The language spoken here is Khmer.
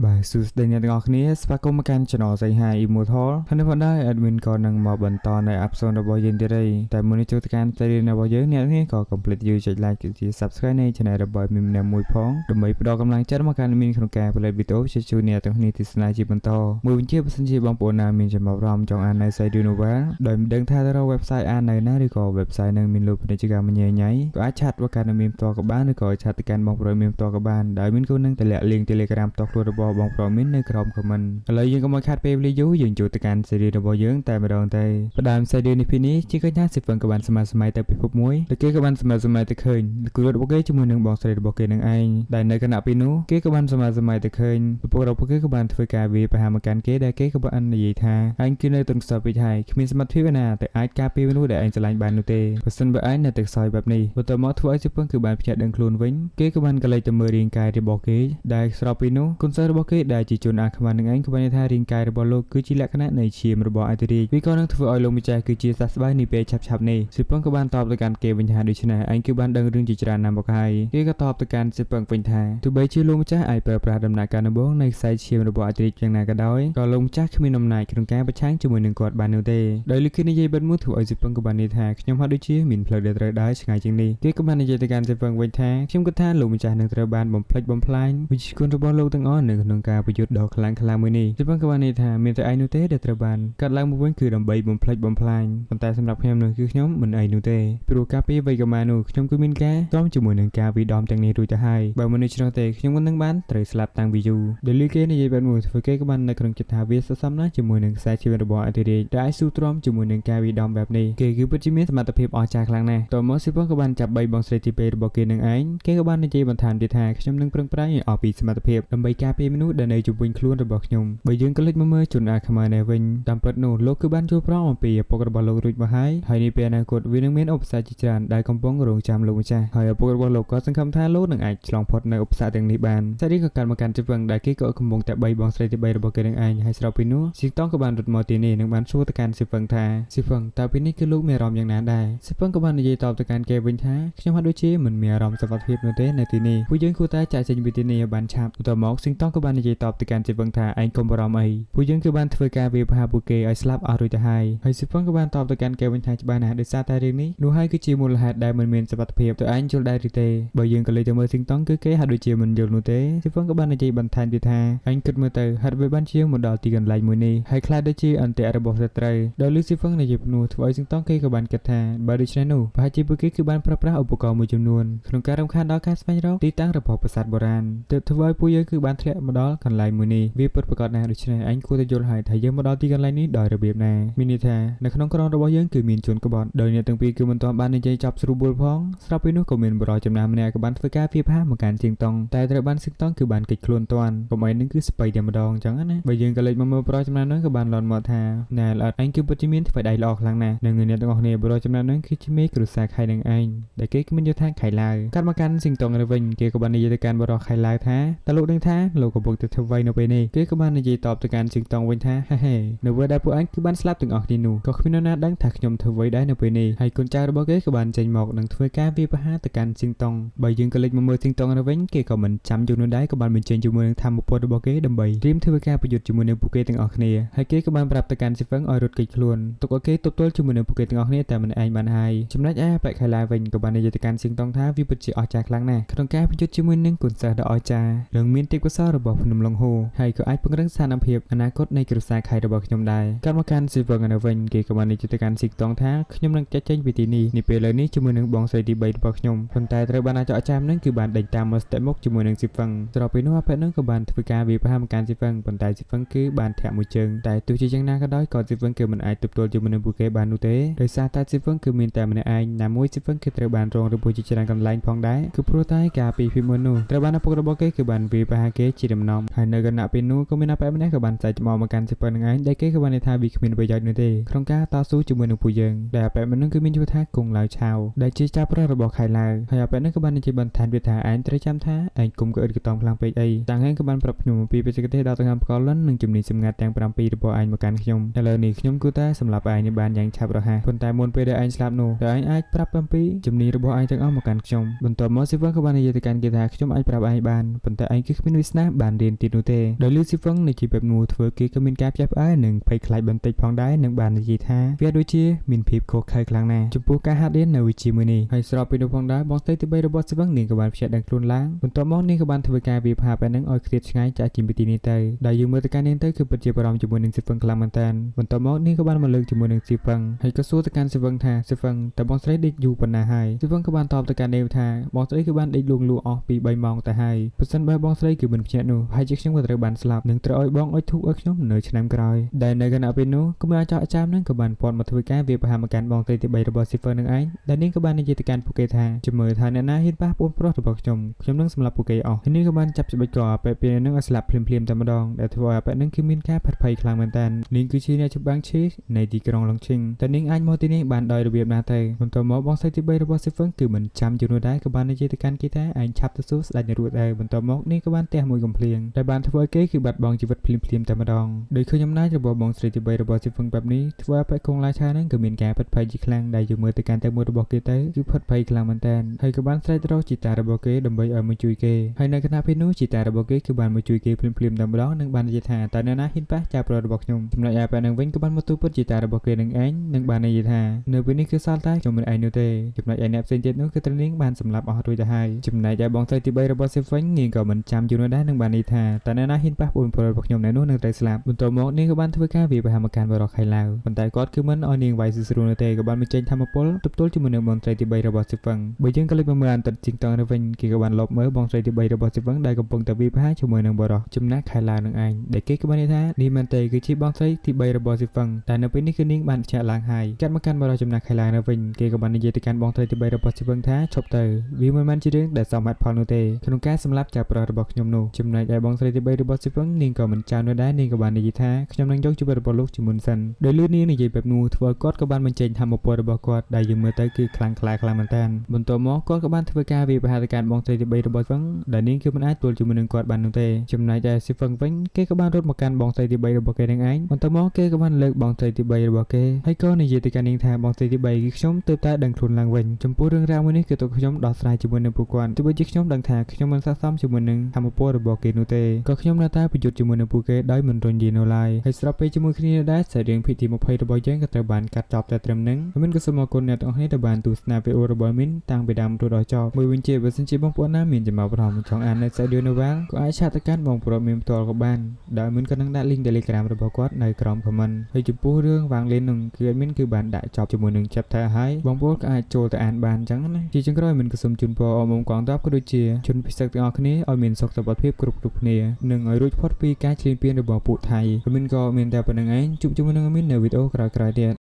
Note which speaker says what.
Speaker 1: បាទសួស្តីអ្នកទាំងអស់គ្នាស្វាគមន៍មកកាន់ Channel សៃហា Immortal ហើយនៅដែរ admin ក៏នឹងមកបន្តនៅ episode របស់យើងទៀតហើយតែមុននឹងចូលទៅកាន់ series របស់យើងអ្នកទាំងអស់គ្នាក៏ complete យូរចុច like ជា subscribe នៅ channel របស់មីម្នាក់មួយផងដើម្បីផ្ដល់កម្លាំងចិត្តមកកាន់មីក្នុងការផលិតវីដេអូជួយជួយអ្នកទាំងអស់គ្នាទស្សនាជាបន្តមួយវិញជាបើសិនជាបងប្អូនណាមានចំណាប់អារម្មណ៍ចង់អាននៅ series novel ដោយមិនដឹងថាទៅរក website អាននៅណាឬក៏ website នឹងមានលុបពាណិជ្ជកម្មញ៉ៃញ៉ៃក៏អាចឆាតមកកាន់មីផ្ទាល់ក៏បានឬក៏ឆាតទៅកាន់បងប្អូនមីផ្ទាល់ក៏បានដោយមានគោលនឹងតម្លាក់ link Telegram ផ្ទាល់ខ្លួនរបស់បងប្អូនមីនៅក្រោម comment ឥឡូវយើងក៏មកខាត់ពេលវេលាយូរយើងចូលទៅកាន់ series របស់យើងតែម្ដងតែផ្ដើម series នេះពីនេះជាកញ្ញាសិហ្វឹងក៏បានសម័យទៅពិភពមួយតែគេក៏បានសម័យទៅឃើញគូរបស់គេជាមួយនឹងបងស្រីរបស់គេនឹងឯងដែលនៅគណៈពីនោះគេក៏បានសម័យទៅឃើញពពួករបស់គេក៏បានធ្វើការវាប្រហារមកកាន់គេដែលគេក៏បាននិយាយថាអញគឺនៅទន្ខ្សោយពេកហើយគ្មានសមត្ថភាពណាតែអាចការពារមនុស្សដែលអញស្រឡាញ់បាននោះទេបើសិនបើអញនៅតែខ្សោយបែបនេះបន្តមកធ្វើឲ្យសិហ្វឹងគឺបានភ្ញាក់ដឹងខ្លួនវិញគេក៏បានកលេចទៅមើលរាងកាយរបស់គេដែលស្របពីនោះគុណសិស្សរបស់គេដែលជាជនអាខ្មាំងនឹងឯងក៏បានថារាងកាយរបស់លោកគឺជាលក្ខណៈនៃឈាមរបស់អធិរាជវាក៏នឹងធ្វើឲ្យលោកម្ចាស់គឺជាសះស្បើយនេះពេលឆាប់នេះសិហ្វឹងក៏បានតបទៅកាន់គេវិញថាដូច្នេះអញគឺបានដឹងរឿងជាច្រើនណាស់មកហើយគេក៏តបទៅកាន់សិហ្វឹងវិញថាទោះបីជាលោកម្ចាស់អាចប្រើប្រាស់ដំណាក់កាលដំបូងនៃខ្សែឈាមរបស់អធិរាជយ៉ាងណាក៏ដោយក៏លោកម្ចាស់គ្មានអំណាចក្នុងការប្រឆាំងជាមួយនឹងគាត់បាននោះទេដោយលោកគេនិយាយបាត់មួយធ្វើឲ្យសិហ្វឹងក៏បាននិយាយថាខ្ញុំហាក់ដូចជាមានផ្លូវដែលត្រូវដើរឆ្ងាយជាងនេះគេក៏បាននិយាយទៅកាន់សិហ្វឹងវិញថាខ្ញុំគិតថាលោកម្ចាស់នឹងត្រូវបានបំផ្លិចបំផ្លាញវិជ្ជាគុណរបស់លោកទាំងអស់នៅក្នុងការប្រយុទ្ធដ៏ខ្លាំងក្លាមួយនេះសិហ្វឹងក៏បាននិយាយថាមានតែឯងនោះទេដែលត្រូវបានកាត់ឡើងមកវិញគឺដើម្បីបំផ្លិចបំផ្លាញប៉ុន្តែសម្រាប់ខ្ញុំនោះគឺខ្ញុំមិនឯងនោះទេព្រោះកាលពីវ័យកុមារនោះខ្ញុំគឺមានការតមជាមួយនឹងការវិដំទាំងនេះរួចទៅហើយបើមិនដូច្នោះទេខ្ញុំមិននឹងបានត្រូវស្លាប់តាំងពីយូរដែលលឺគេនិយាយបែបនោះធ្វើគេក៏បាននៅក្នុងចិត្តថាវាសសមណាស់ជាមួយនឹងខ្សែជីវិតរបស់អធិរាជដែលអាចស៊ូទ្រាំជាមួយនឹងការវិដំបែបនេះគេគឺពិតជាមានសមត្ថភាពអស្ចារ្យខ្លាំងណាស់តមកសិហ្វឹងក៏បានចាប់3បងស្រីទី2របស់គេនឹងឯងគេក៏បាននិយាយបន្ថែមទៀតថាខ្ញុំនឹងប្រឹងប្រែងឲ្យអស់ពីសមត្ថភាពដើម្បីការពារមនុស្សដែលនៅជុំវិញខ្លួនរបស់ខ្ញុំបើយើងក៏លេចមកមើលជនអាខ្មៅនេះវិញតាមពិតនោះលោកគឺបានជួបប្រងអំពីឪពុករបស់លោករួចមកហើយនេះពេលអនាគតវានឹងមានឧបសគ្គជាច្រើនដែលកំពុងរងចាំលោកម្ចាស់ហើយឪពុករបស់លោកក៏សង្ឃឹមថាលោកនឹងអាចឆ្លងផុតនៅឧបសគ្គទាំងនេះបានសេរីក៏កាន់មកកាន់ជិះវឹងដែលគេក៏កំពុងតែ3បងស្រីទី3របស់គេនឹងឯងហើយស្របពីនោះស៊ីតង់ក៏បានរត់មកទីនេះនឹងបានសួរទៅកាន់ស៊ីហ្វឹងថាស៊ីហ្វឹងតើពេលនេះគឺលោកមានអារម្មណ៍យ៉ាងណាដែរស៊ីហ្វឹងក៏បាននិយាយតបទៅកាន់គេវិញថាខ្ញុំហាក់ដូចជាមិនមានអារម្មណ៍សុវត្ថិភាពនោះទេនៅទីនេះពួកយើងគួរតែចាក់ចេញពីទីនេះឲ្យបានឆាប់បន្ទាប់មកស៊ីតង់ក៏បាននិយាយតបទៅកាន់ស៊ីហ្វឹងថាឯងកុំបារម្ភអីពួកយើងគឺបានធ្វើការវាប្រហារពួកគេឲ្យស្លាប់អស់រួចទៅហើយស៊ីហ្វឹងក៏បានតបទៅកាន់គេវិញថាច្បាស់ណាស់ដោយសារតែរឿងនេះនោះហើយគឺជាមូលហេតុដែលមិនមានសុវត្ថិភាពទៅឯងយល់ដែរឬទេបើយើងក៏លេចទៅមើលស៊ីតង់គឺគេហាក់ដូចជាមិនយល់នោះទេស៊ីហ្វឹងក៏បាននិយាយបន្ថែមទៀតថាឯងគិតមើលទៅហាត់វាបានជាមកដល់ទីកន្លែងមួយនេះហើយខ្លាចដូចជាអន្តៈរបស់សត្រូវដោយលឺស៊ីហ្វឹងនិយាយនោះធ្វើឲ្យស៊ីតង់គេក៏បានគិតថាបើដូច្នេះនោះប្រហែលជាពួកគេគឺបានប្រើប្រាស់ឧបករណ៍មួយចំនួនក្នុងការរំខានដល់ការស្វែងរកទីតាំងរបស់ប្រាសាទបុរាណទើបធ្វើឲ្យពួកយើងគឺបានធ្លាក់មកដល់កន្លែងមួយនេះវាពិតប្រាកដណាស់ដូច្នេះឯងគួរតែយល់ហើយថាយើងមកដល់ទីកន្លែងនេះដោយរបៀបណាមានន័យថានៅក្នុងក្រុមរបស់យើងគឺមានជនក្បត់ដោយអ្នកទាំងពីរគឺមិនទាន់បាននិយាយចប់ស្រួលបួលផងស្រាប់ពេលនោះក៏មានបរិយាចំណាស់ម្នាក់ក៏បានធ្វើការវាផាមកកាន់ជាងតង់តែត្រូវបានស៊ីតង់គឺបានកិច្ចខ្លួនតាន់កុំអីនឹងគឺស្បៃតែម្ដងអញ្ចឹងណាបើយើងក៏លេចមកមើលបរិយាចំណាស់នោះក៏បានលន់មកថាណែល្អិតឯងគឺពិតជាមានធ្វើដៃល្អខ្លាំងណាស់នឹងអ្នកទាំងអស់គ្នាបរិយាចំណាស់នោះគឺជាមេគ្រួសារខៃនឹងឯងដែលគេគ្មានយល់ថាខៃឡាវកាត់មកកាន់ស៊ីតង់ទៅវិញគេក៏បាននិយាយទៅកាន់បរិយាខៃឡាវថាតើលោកដឹងថាលោកកំពុងតែធ្វើអ្វីនៅពេលនេះគេក៏បាននិយាយតបទៅកាន់ស៊ីតង់វិញថាហេនៅពេលដែលពួកអញគឺបានស្លាប់ទាំងអស់គ្នានោះក៏គ្មាននរណាដឹងថាខ្ញុំធ្វើអ្វីដែរនៅពេលនេះហើយកូនចៅរបស់គេក៏បានចេញមកនឹងធ្វើការវាប្រហារទៅកាន់ស៊ីតង់បើយើងក៏លេចមកមើលស៊ីតង់ទៅវិញគេក៏មិនចាំយូរនោះដែរក៏បានបញ្ចេញជាមួយនឹងធម្មពលរបស់គេដើម្បីត្រៀមធ្វើការប្រយុទ្ធជាមួយនឹងពួកគេទាំងអស់គ្នាហើយគេក៏បានប្រាប់ទៅកាន់ស៊ីហ្វឹងឲ្យរត់គេចខ្លួនទុកឲ្យគេទប់ទល់ជាមួយនឹងពួកគេទាំងអស់គ្នាតែមិនឯងបានហើយចំណែកឯបែកខៃឡាវិញក៏បាននិយាយទៅកាន់ស៊ីតង់ថាវាពិតជាអស្ចារ្យខ្លាំងណាស់ក្នុងការប្រយុទ្ធជាមួយនឹងគុណសិស្សដ៏អស្ចារ្យនឹងមានទេពកោសល្យរបស់ភ្នំឡុងហូហើយក៏អាចពង្រឹងស្ថានភាពអនាគតនៃគ្រួសារខៃរបស់ខ្ញុំដែរកាត់មកកាន់ស៊ីហ្វឹងនៅវិញគេក៏បាននិយាយទៅកាន់ស៊ីតង់ថាខ្ញុំនឹងចាក់ចេញពីទីនេះនេះពេលឥឡូវនេះជាមួយនឹងបងស្រីទី3របស់ខ្ញុំប៉ុន្តែត្រូវបានអាចចាំនឹងគឺបានដេញតាមមកស្ទាក់មុខជាមួយនឹងស៊ីហ្វឹងស្របពេលនោះអពេនឹងក៏បានធ្វើការវាប្រហារមកកាន់ស៊ីហ្វឹងប៉ុន្តែស៊ីហ្វឹងគឺបានធាក់មួយជើងតែទោះជាយ៉ាងណាក៏ដោយក៏ស៊ីហ្វឹងគឺមិនអាចទប់ទល់ជាមួយនឹងពួកគេបាននោះទេដោយសារតែស៊ីហ្វឹងគឺមានតែម្នាក់ឯងណាមួយស៊ីហ្វឹងគឺត្រូវបានរងរបួសជាច្រើនកន្លែងផងដែរគឺព្រោះតែការពីពីមុននោះត្រូវបានឪពុករបស់គេគឺបានវាប្រហារគេជាដំណំហើយនៅគណៈពេលនោះក៏មានអពេម្នាក់ក៏បានចែកមកកាន់ស៊ីហ្វឹងនឹងឯងដែលគេក៏បានថាវាគ្មានប្រយោជន៍នោះទេក្នុងការតស៊ូជាមួយនឹងពួកយើងដែលអពេម្នាក់គឺមានឈ្មោះថាគង់ឡាវឆាវដែលជាចាស់ប្រុសរបស់ខៃឡាវហើយអពេនោះក៏បាននិយាយបន្ថែមទៀតថាឯងត្រូវចាំថាឯងគុំក៏អ៊ឺតកតំខ្លាំងពេកអីតាំងឯងក៏បានប្រាប់ខ្ញុំអំពីបច្ចេកទេសដល់ទៅកម្មកលិននិងជំនាញសម្ងាត់ទាំង7របស់ឯងមកកាន់ខ្ញុំឥឡូវនេះខ្ញុំគួរតែសម្រាប់ឯងនេះបានយ៉ាងឆាប់រហ័សប៉ុន្តែមុនពេលដែលឯងស្លាប់នោះតើឯងអាចប្រាប់អំពីជំនាញរបស់ឯងទាំងអស់មកកាន់ខ្ញុំបន្ទាប់មកស៊ីវ៉ាក៏បាននិយាយទៅកាន់គេថាខ្ញុំអាចប្រាប់ឯងបានប៉ុន្តែឯងគឺគ្មានវាសនាបាន បានរៀនទីនោះទេដោយលឺស៊ីហ្វឹងនៃជីបែបនោះធ្វើគេក៏មានការផ្ទះផ្អើលនិងភ័យខ្លាចបន្តិចផងដែរនឹងបាននិយាយថាវាដូចជាមានភាពខុសខើខ្លាំងណាស់ចំពោះការហាត់រៀននៅវិជ្ជាមួយនេះហើយស្របពេលនោះផងដែរបងស្រីទី3របស់ស៊ីហ្វឹងនាងក៏បានភ្ជាប់ដឹងខ្លួនឡើងបន្ទាប់មកនាងក៏បានធ្វើការវាផាបែបហ្នឹងឲ្យឃ្លាតឆ្ងាយចាក់ជីពីទីនេះទៅដែលយើងមើលទៅការនាងទៅគឺពិតជាបារម្ភជាមួយនឹងស៊ីហ្វឹងខ្លាំងមែនតើបន្ទាប់មកនាងក៏បានមកលើកជាមួយនឹងស៊ីហ្វឹងហើយក៏សួរទៅកាន់ស៊ីហ្វឹងថាស៊ីហ្វឹងតើបងស្រីដេកយូរប៉ុណ្ណាហើយស៊ីហ្វឹងក៏បានតបទៅកាន់នាងថាបងស្រីគឺបានដេកលួងលោអស់ពី3ម៉ោងទៅហើយប្រសិនបើបងស្រីគឺមិនភ្ញាក់នោះហើយជាខ្ញុំក៏ត្រូវបានស្លាប់នឹងត្រូវឲ្យបងអុជធូបឲ្យខ្ញុំនៅឆ្នាំក្រោយដែលនៅគណៈពេលនោះក៏មានអាចចចាមនឹងក៏បានព័ន្ធមកធ្វើការវាប្រហារមកកាន់បងស្រីទី3របស់ស៊ីហ្វឹងនឹងឯងដែលនាងក៏បាននិយាយទៅកាន់ពួកគេថាជំរឿថាអ្នកណាហ៊ានប៉ះប្អូនប្រុសរបស់ខ្ញុំនឹងសម្លាប់ពួកគេអស់នាងក៏បានចាប់ច្បិចកអាប៉ែពេលនឹងឲ្យស្លាប់ភ្លាមតែម្ដងដែលធ្វើឲ្យអាប៉ែនឹងគឺមានការផាត់ភ័យខ្លាំងមែនតើនាងគឺជាអ្នកចម្បាំងឈីនៃទីក្រុងឡុងឈីងតែនាងអាចមកទីនេះបានដោយរបៀបណាទៅបន្ទាប់មកបងស្រីទី3របស់ស៊ីហ្វឹងគឺមិនចាំយូរនោះដែរក៏បាននិយាយទៅកាន់គេថាឯងឆាប់ទៅសួរស្ដេចនឹងរួចដែរបន្ទាប់មកនាងក៏បានទះមួយកំភ្លៀងដែលបានធ្វើឲ្យគេគឺបាត់បង់ជីវិតភ្លាមតែម្ដងដោយឃើញអំណាចរបស់បងស្រីទី3របស់ស៊ីហ្វឹងបែបនេះធ្វើឲ្យប៉ែកុងឡាឆានឹងក៏មានការផាត់ភ័យជាខ្លាំងដែលយើងមើលទៅកាន់តែមួយរបស់គេទៅគឺផាត់ភ័យខ្លាំងមែនតើហើយក៏បានស្រែករកជីតារបស់គេដើម្បីឲ្យមកជួយគេហើយនៅគណៈពេលនោះជីតារបស់គេគឺបានមកជួយគេភ្លាមតែម្ដងនិងបាននិយាយថាតើអ្នកណាហ៊ានប៉ះចៅប្រុសរបស់ខ្ញុំចំណុចឯប៉ែនឹងវិញក៏បានមកទូពុតជីតារបស់គេនឹងឯងនិងបាននិយាយថានៅពេលនេះគឺសល់តែខ្ញុំមិនឯងនោះទេចំណុចឯអ្នកផ្សេងទៀតនោះគឺត្រូវនាងបានសម្លាប់អស់រួចទៅហើយចំណែកឯបងស្រីទី3របស់ស៊ីហ្វឹងនាងក៏មិនចាំយូរនោះដែរនឹងបាននិយាយថាតើអ្នកណាហ៊ានប៉ះប្អូនប្រុសរបស់ខ្ញុំនៅនោះនឹងត្រូវស្លាប់បន្ទាប់មកនាងក៏បានធ្វើការវាប្រហារមកកាន់បរិខៃឡាវប៉ុន្តែគាត់គឺមិនឲ្យនាងវាយស្រួលនោះទេក៏បានបញ្ចេញធម្មពលទប់ទល់ជាមួយនឹងបងស្រីទី3របស់ស៊ីហ្វឹងបើយើងក៏លេចមកមើលអន្តិតជីងតងទៅវិញគេក៏បានលបមើលបងស្រីទី3របស់ស៊ីហ្វឹងដែលកំពុងតែវាប្រហារជាមួយនឹងបរិខចំណាក់ខៃឡាវនឹងឯងដែលគេក៏បាននិយាយថានេះមែនទេគឺជាបងស្រីទី3របស់ស៊ីហ្វឹងតែនៅពេលនេះគឺនាងបានភ្ញាក់ឡើងហើយកាត់មកកាន់បរិខចំណាក់ខៃឡាវនៅវិញគេក៏បាននិយាយទៅកាន់បងស្រីទី3របស់ស៊ីហ្វឹងថាឈប់ទៅវាមិនមែនជារឿងដែលសមហេតុផលនោះទេក្នុងការសម្លាប់ចៅប្រុសរបស់ខ្ញុំនោះចំណែកឯបងស្រីទី3របស់ស៊ីហ្វឹងនាងក៏មិនចោលនោះដែរនាងក៏បាននិយាយថាខ្ញុំនឹងយកជីវិតរបស់លោកជាមុនសិនដោយលឺនាងនិយាយបែបនោះធ្វើគាត់ក៏បានបញ្ចេញធម្មពលរបស់គាត់ដែលយើងមើលទៅគឺខ្លាំងខ្លាមែនតើបន្ទាប់មកគាត់ក៏បានធ្វើការវាប្រហារទៅកាន់បងស្រីទី3របស់ហ្វឹងដែលនាងគឺមិនអាចទល់ជាមួយនឹងគាត់បាននោះទេចំណែកឯស៊ីហ្វឹងវិញគេក៏បានរត់មកកាន់បងស្រីទី3របស់គេនឹងឯងបន្ទាប់មកគេក៏បានលើកបងស្រីទី3របស់គេហើយក៏និយាយទៅកាន់នាងថាបងស្រីទី3គឺខ្ញុំទើបតែដឹងខ្លួនឡើងវិញចំពោះរឿងរ៉ាវមួយនេះគឺទៅខ្ញុំដោះស្រាយជាមួយនឹងពួកគាត់ទោះបីជាខ្ញុំដឹងថាខ្ញុំមិនស័ក្តិសមជាមួយនឹងធម្មពលរបស់គេនោះទេក៏ខ្ញុំនៅតែប្រយុទ្ធជាមួយនឹងពួកគេដោយមិនរុញរានៅឡើយហើយស្របពេលជាមួយគ្នាដែរសាច់រឿងភាគទី20របស់យើងក៏ត្រូវបានកាត់ចប់តែត្រឹមហ្នឹងមិនក៏សូមអរគុណអ្នកទាំងអស់គ្នាដែលបានទស្សនាវីដេអូរបស់មីនតាំងពីដើមរហូតដល់ចប់មួយវិញជាបើសិនជាបងប្អូនណាមានចំណាប់អារម្មណ៍ចង់អាននៅសាច់រឿង novel ក៏អាចឆាតទៅកាន់បងប្រុសមីនផ្ទាល់ក៏បានដោយមីនក៏នឹងដាក់ link Telegram របស់គាត់នៅក្រោម comment ហើយចំពោះរឿងវាងលេននឹងគឺមីនគឺបានដាក់ចប់ជាមួយនឹង chapter ហើយបងប្អូនក៏អាចចូលទៅអានបានអញ្ចឹងណាជាចុងក្រោយមីនក៏សូមជូនពរអរមុំកងទ័ពក៏ដូចជាជនពិសេសទាំងអស់គ្នាឲ្យមានសុខសុវត្ថិភាពគ្រប់គ្នានិងឲ្យរួចផុតពីការឈ្លានពានរបស់ពួកថៃមីនក៏មានតែប៉ុណ្្នឹងឯងជួបជាមួយនឹងមីននៅវីដេអូក្រោយៗទៀត